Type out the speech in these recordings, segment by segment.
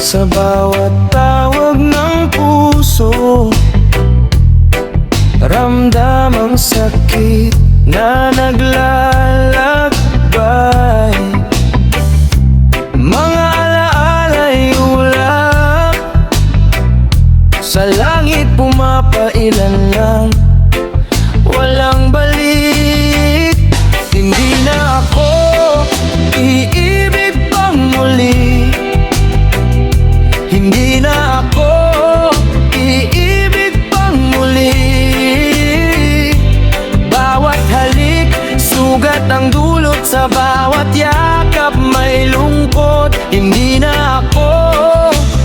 Sa bawat tawag ng puso, ramdam ang sakit na naglalakbay. Mga alaala'y ulap, sa langit pumapailan lang, walang balik. Hindi na ako iibig pang muli, hindi na ako iibig pang muli. Bawat halik, sugat ang dulot, sa bawat yakap may lungkot. Hindi na ako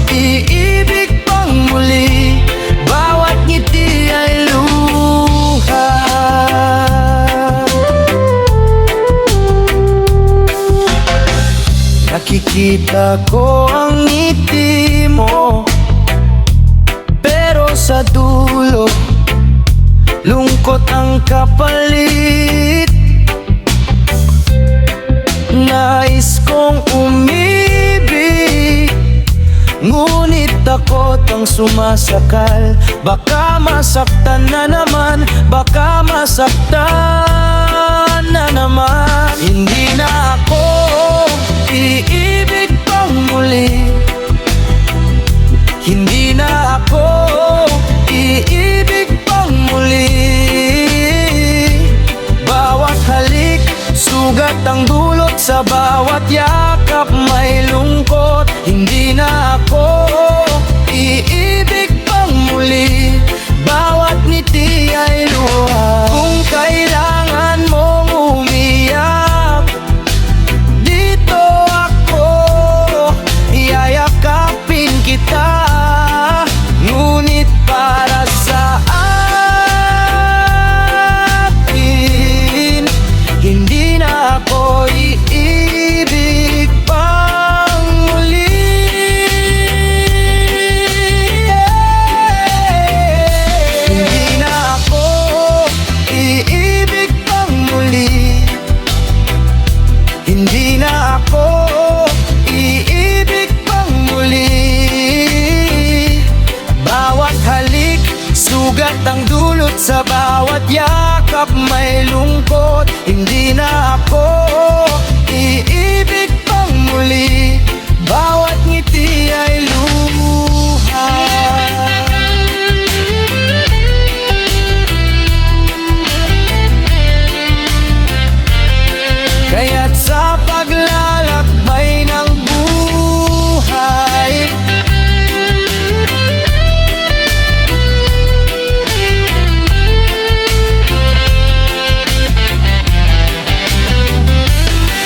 iibig pang muli, bawat ngiti ay luha. Nakikita ko ang ngiti mo, pero sa dulo lungkot ang kapalit. Nais kong umibig, ngunit takot ang sumasakal. Baka masaktan na naman, baka masaktan na naman. Hindi na ako iibig pang muli, hindi na ako iibig pang muli. Bawat halik, sugat ang dulot, sa bawat yakap may lungkot. Hindi na ako iibig pang muli, bawat ngiti ay luha. Kung kailangan mong umiyak, dito ako, yayakapin kita. Ngunit para sa akin, hindi na ako iibig pang muli. Hindi na ako iibig pang muli, hindi na ako iibig pang muli. Bawat halik, sugat ang dulot, sa bawat yakap may lungkot. Hindi na ako iibig pang muli, bawat ngiti ay luha. Kaya't sa paglalakbay ng buhay,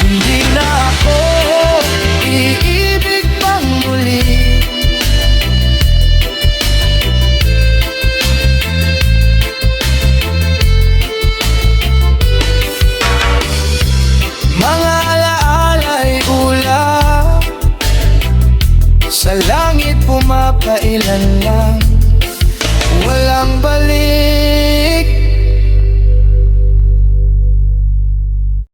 hindi na ako iibig pang muli. Mga alaala'y ulap, sa langit pumapailan lang, walang balik.